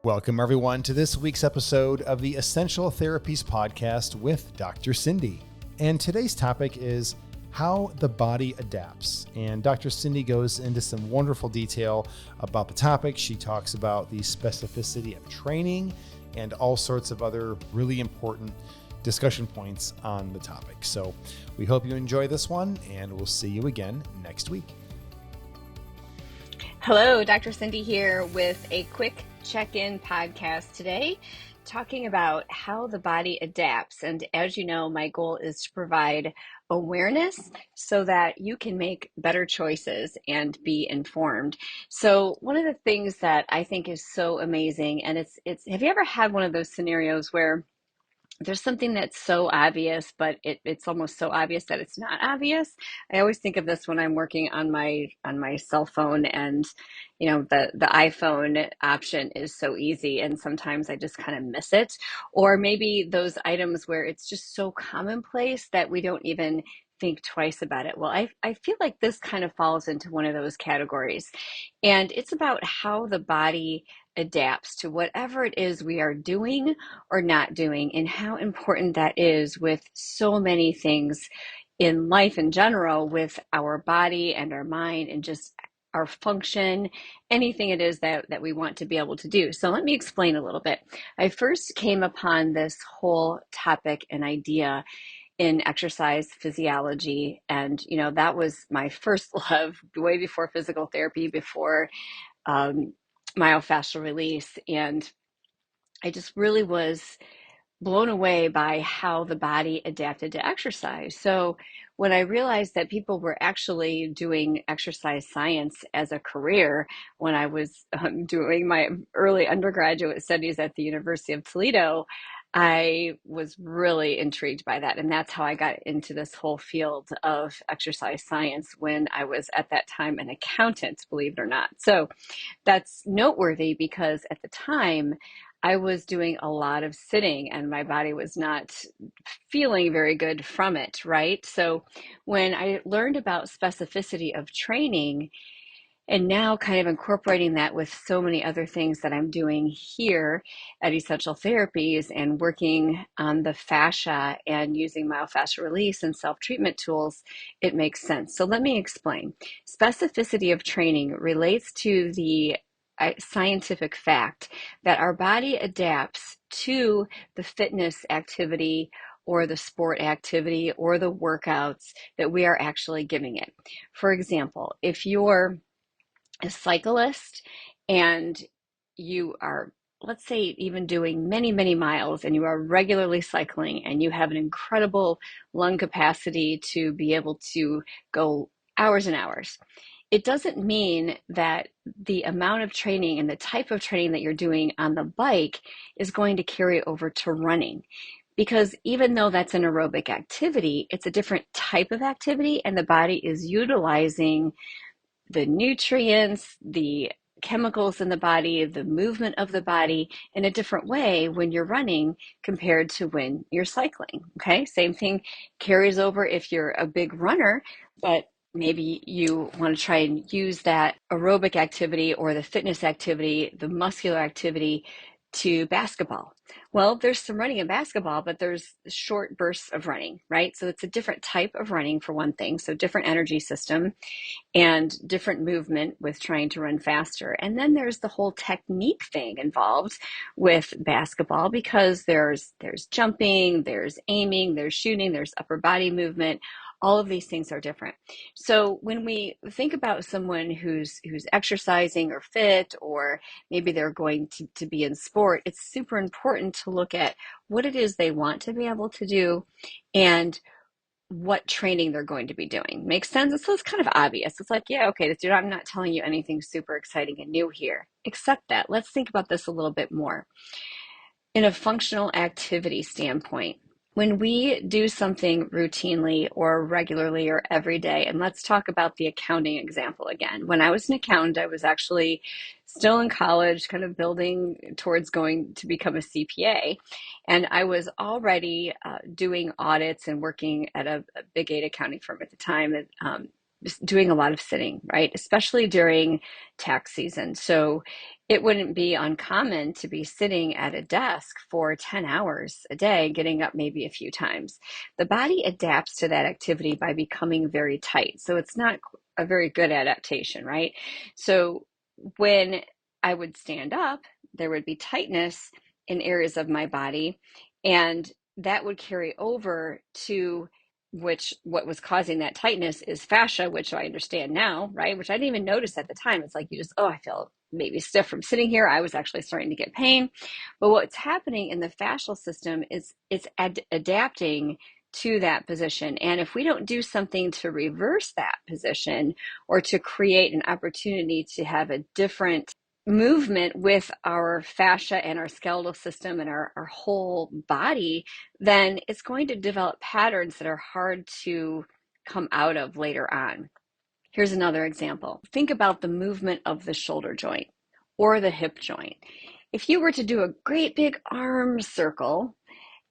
Welcome, everyone, to this week's episode of the Essential Therapies Podcast with Dr. Cindy. And today's topic is how the body adapts. And Dr. Cindy goes into some wonderful detail about the topic. She talks about the specificity of training and all sorts of other really important discussion points on the topic. So we hope you enjoy this one, and we'll see you again next week. Hello, Dr. Cindy here with a quick check-in podcast today, talking about how the body adapts. And as you know, my goal is to provide awareness so that you can make better choices and be informed. So one of the things that I think is so amazing, and it's have you ever had one of those scenarios where there's something that's so obvious, but it's almost so obvious that it's not obvious? I always think of this when I'm working on my cell phone, and the iPhone option is so easy, and sometimes I just kind of miss it. Or maybe those items where it's just so commonplace that we don't even think twice about it. Well, I feel like this kind of falls into one of those categories. And it's about how the body adapts to whatever it is we are doing or not doing, and how important that is with so many things in life in general, with our body and our mind and just our function, anything it is that we want to be able to do. So let me explain a little bit. I first came upon this whole topic and idea in exercise physiology, and that was my first love, way before physical therapy, before myofascial release. And I just really was blown away by how the body adapted to exercise. So when I realized that people were actually doing exercise science as a career, when I was doing my early undergraduate studies at the University of Toledo, I was really intrigued by that. And that's how I got into this whole field of exercise science when I was at that time an accountant, believe it or not. So that's noteworthy because at the time I was doing a lot of sitting and my body was not feeling very good from it, right? So when I learned about specificity of training, and now kind of incorporating that with so many other things that I'm doing here at Essential Therapies, and working on the fascia and using myofascial release and self-treatment tools, it makes sense. So let me explain. Specificity of training relates to the scientific fact that our body adapts to the fitness activity or the sport activity or the workouts that we are actually giving it. For example, if you're a cyclist and you are, let's say, even doing many, many miles, and you are regularly cycling and you have an incredible lung capacity to be able to go hours and hours, it doesn't mean that the amount of training and the type of training that you're doing on the bike is going to carry over to running. Because even though that's an aerobic activity, it's a different type of activity, and the body is utilizing the nutrients, the chemicals in the body, the movement of the body in a different way when you're running compared to when you're cycling. Okay, same thing carries over if you're a big runner, but maybe you want to try and use that aerobic activity or the fitness activity, the muscular activity, to basketball. Well, there's some running in basketball, but there's short bursts of running, right? So it's a different type of running, for one thing, so different energy system and different movement with trying to run faster. And then there's the whole technique thing involved with basketball, because there's jumping, there's aiming, there's shooting, there's upper body movement. All of these things are different. So when we think about someone who's exercising or fit, or maybe they're going to be in sport, it's super important to look at what it is they want to be able to do and what training they're going to be doing. Makes sense? So it's kind of obvious. It's like, yeah, okay, dude, I'm not telling you anything super exciting and new here. Except that, let's think about this a little bit more. In a functional activity standpoint, when we do something routinely or regularly or every day, and let's talk about the accounting example again. When I was an accountant, I was actually still in college, kind of building towards going to become a CPA. And I was already doing audits and working at a big 8 accounting firm at the time, just doing a lot of sitting, right? Especially during tax season. So it wouldn't be uncommon to be sitting at a desk for 10 hours a day, getting up maybe a few times. The body adapts to that activity by becoming very tight. So it's not a very good adaptation, right? So when I would stand up, there would be tightness in areas of my body, and that would carry over to which what was causing that tightness is fascia, which I understand now, right? Which I didn't even notice at the time. It's like you just, oh, I feel maybe stiff from sitting here. I was actually starting to get pain. But what's happening in the fascial system is it's adapting to that position. And if we don't do something to reverse that position or to create an opportunity to have a different movement with our fascia and our skeletal system and our whole body, then it's going to develop patterns that are hard to come out of later on. Here's another example. Think about the movement of the shoulder joint or the hip joint. If you were to do a great big arm circle,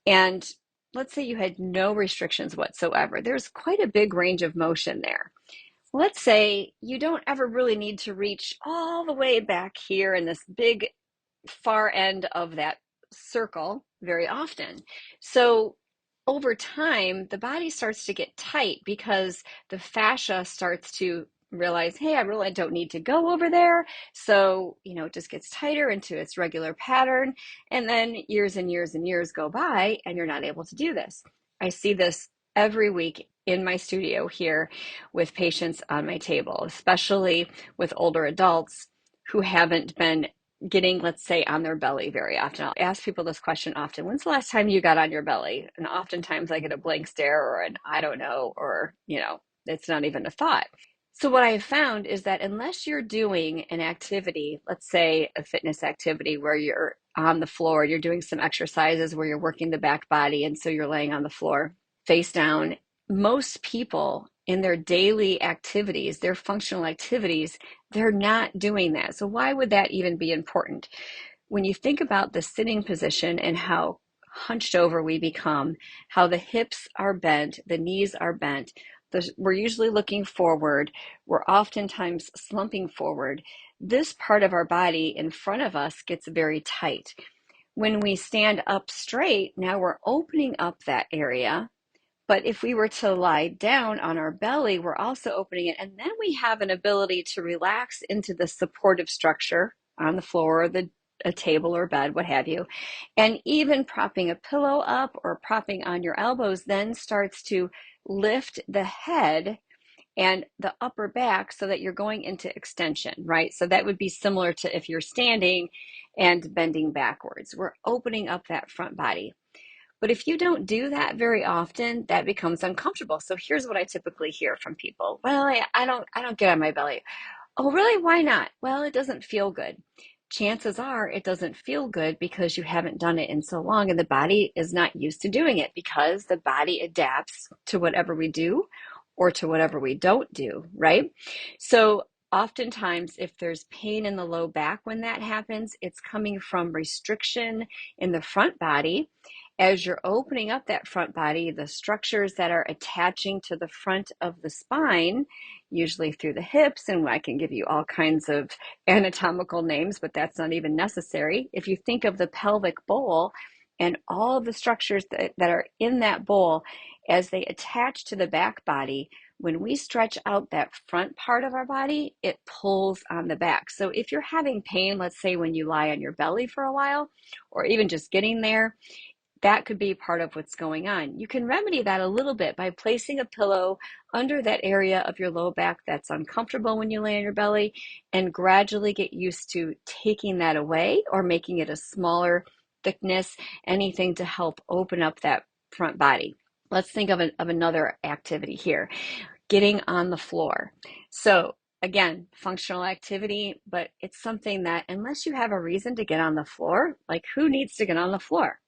and let's say you had no restrictions whatsoever, there's quite a big range of motion there. Let's say you don't ever really need to reach all the way back here in this big far end of that circle very often. So over time, the body starts to get tight because the fascia starts to realize, hey, I really don't need to go over there. So, it just gets tighter into its regular pattern. And then years and years and years go by, and you're not able to do this. I see this every week in my studio here with patients on my table, especially with older adults who haven't been getting, let's say, on their belly very often. I'll ask people this question often. When's the last time you got on your belly? And oftentimes I get a blank stare or an I don't know, or, it's not even a thought. So what I have found is that unless you're doing an activity, let's say a fitness activity where you're on the floor, you're doing some exercises where you're working the back body, and so you're laying on the floor face down, most people in their daily activities, their functional activities, they're not doing that. So why would that even be important? When you think about the sitting position and how hunched over we become, how the hips are bent, the knees are bent, we're usually looking forward, we're oftentimes slumping forward. This part of our body in front of us gets very tight. When we stand up straight, now we're opening up that area. But if we were to lie down on our belly, we're also opening it. And then we have an ability to relax into the supportive structure on the floor or a table or bed, what have you. And even propping a pillow up or propping on your elbows then starts to lift the head and the upper back so that you're going into extension, right? So that would be similar to if you're standing and bending backwards. We're opening up that front body. But if you don't do that very often, that becomes uncomfortable. So here's what I typically hear from people. Well, I don't get on my belly. Oh, really? Why not? Well, it doesn't feel good. Chances are it doesn't feel good because you haven't done it in so long and the body is not used to doing it because the body adapts to whatever we do or to whatever we don't do, right? So oftentimes if there's pain in the low back when that happens, it's coming from restriction in the front body. As you're opening up that front body, the structures that are attaching to the front of the spine, usually through the hips, and I can give you all kinds of anatomical names, but that's not even necessary. If you think of the pelvic bowl and all of the structures that are in that bowl, as they attach to the back body, when we stretch out that front part of our body, it pulls on the back. So if you're having pain, let's say when you lie on your belly for a while, or even just getting there, that could be part of what's going on. You can remedy that a little bit by placing a pillow under that area of your low back that's uncomfortable when you lay on your belly and gradually get used to taking that away or making it a smaller thickness, anything to help open up that front body. Let's think of another activity here, getting on the floor. So again, functional activity, but it's something that unless you have a reason to get on the floor, like who needs to get on the floor?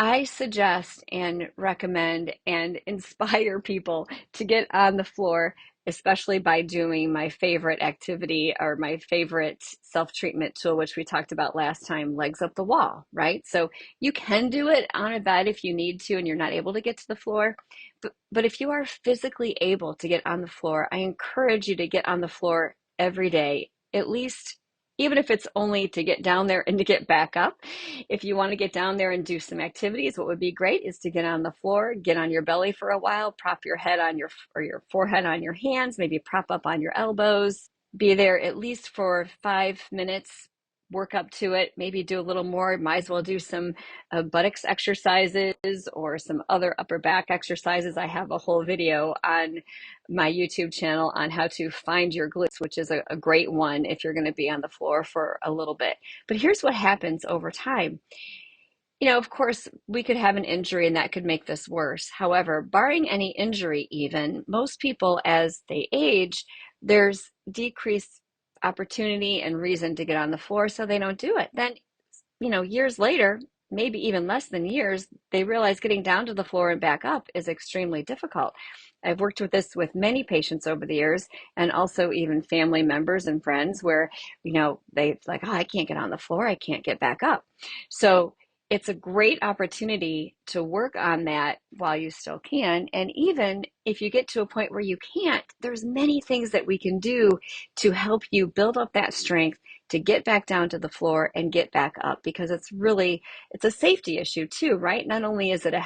I suggest and recommend and inspire people to get on the floor, especially by doing my favorite activity or my favorite self-treatment tool, which we talked about last time, legs up the wall, right? So you can do it on a bed if you need to and you're not able to get to the floor. But if you are physically able to get on the floor, I encourage you to get on the floor every day, at least even if it's only to get down there and to get back up. If you want to get down there and do some activities, what would be great is to get on the floor, get on your belly for a while, prop your head on your forehead on your hands, maybe prop up on your elbows, be there at least for 5 minutes, work up to it, maybe do a little more. Might as well do some buttocks exercises or some other upper back exercises. I have a whole video on my YouTube channel on how to find your glutes, which is a great one if you're going to be on the floor for a little bit. But here's what happens over time. Of course, we could have an injury and that could make this worse. However, barring any injury, even most people as they age, there's decreased opportunity and reason to get on the floor, so they don't do it. Then, years later, maybe even less than years, they realize getting down to the floor and back up is extremely difficult. I've worked with this with many patients over the years, and also even family members and friends where, they like, oh, I can't get on the floor, I can't get back up. So it's a great opportunity to work on that while you still can. And even if you get to a point where you can't, there's many things that we can do to help you build up that strength to get back down to the floor and get back up, because it's a safety issue too, right? Not only is it a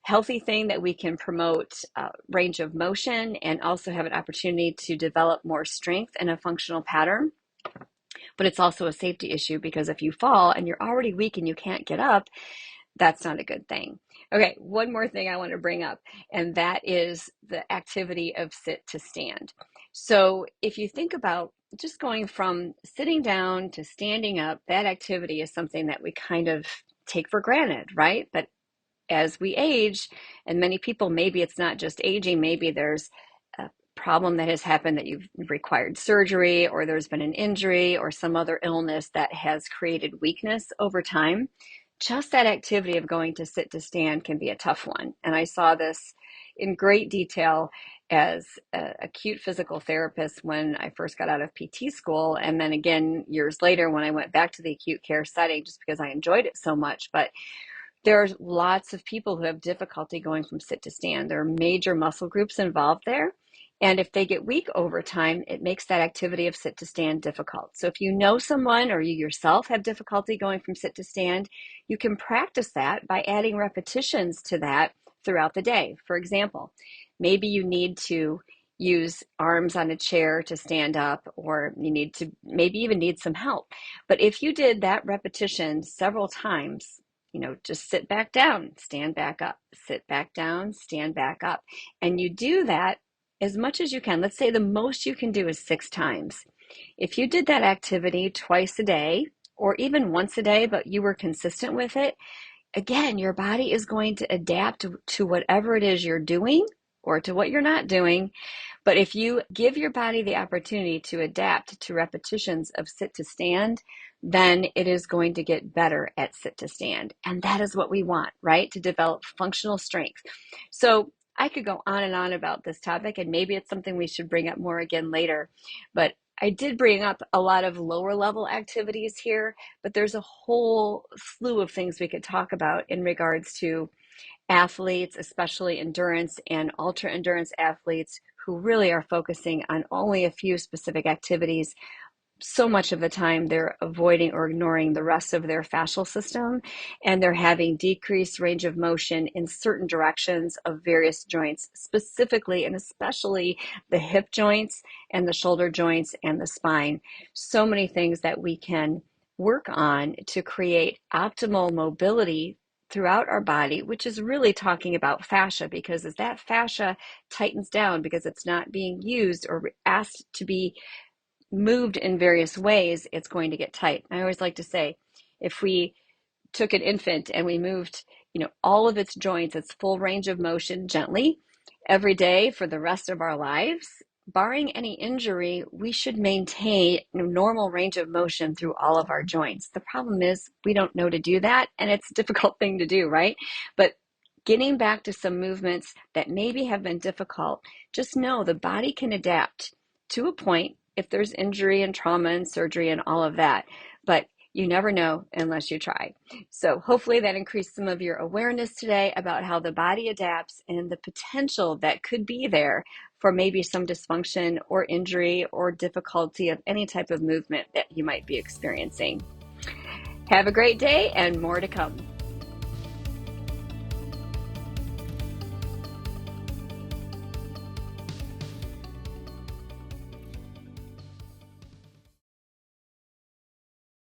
healthy thing that we can promote range of motion and also have an opportunity to develop more strength in a functional pattern, but it's also a safety issue, because if you fall and you're already weak and you can't get up, that's not a good thing. Okay, one more thing I want to bring up, and that is the activity of sit to stand. So if you think about just going from sitting down to standing up, that activity is something that we kind of take for granted, right? But as we age, and many people, maybe it's not just aging, maybe there's a problem that has happened that you've required surgery, or there's been an injury or some other illness that has created weakness over time. Just that activity of going to sit to stand can be a tough one. And I saw this in great detail as an acute physical therapist when I first got out of PT school. And then again, years later, when I went back to the acute care setting, just because I enjoyed it so much. But there's lots of people who have difficulty going from sit to stand. There are major muscle groups involved there. And if they get weak over time, it makes that activity of sit to stand difficult. So if you know someone or you yourself have difficulty going from sit to stand, you can practice that by adding repetitions to that throughout the day. For example, maybe you need to use arms on a chair to stand up, or you need to maybe even need some help. But if you did that repetition several times, just sit back down, stand back up, sit back down, stand back up. And you do that as much as you can. Let's say the most you can do is 6 times. If you did that activity twice a day, or even once a day, but you were consistent with it, again, your body is going to adapt to whatever it is you're doing or to what you're not doing. But if you give your body the opportunity to adapt to repetitions of sit to stand, then it is going to get better at sit to stand. And that is what we want, right? To develop functional strength. So I could go on and on about this topic, and maybe it's something we should bring up more again later. But I did bring up a lot of lower level activities here, but there's a whole slew of things we could talk about in regards to athletes, especially endurance and ultra endurance athletes, who really are focusing on only a few specific activities. So much of the time they're avoiding or ignoring the rest of their fascial system, and they're having decreased range of motion in certain directions of various joints, specifically and especially the hip joints and the shoulder joints and the spine. So many things that we can work on to create optimal mobility throughout our body, which is really talking about fascia, because as that fascia tightens down because it's not being used or asked to be moved in various ways, it's going to get tight. I always like to say, if we took an infant and we moved, all of its joints, its full range of motion gently every day for the rest of our lives, barring any injury, we should maintain normal range of motion through all of our joints. The problem is we don't know to do that, and it's a difficult thing to do, right? But getting back to some movements that maybe have been difficult, just know the body can adapt to a point if there's injury and trauma and surgery and all of that. But you never know unless you try. So hopefully that increased some of your awareness today about how the body adapts and the potential that could be there for maybe some dysfunction or injury or difficulty of any type of movement that you might be experiencing. Have a great day and more to come.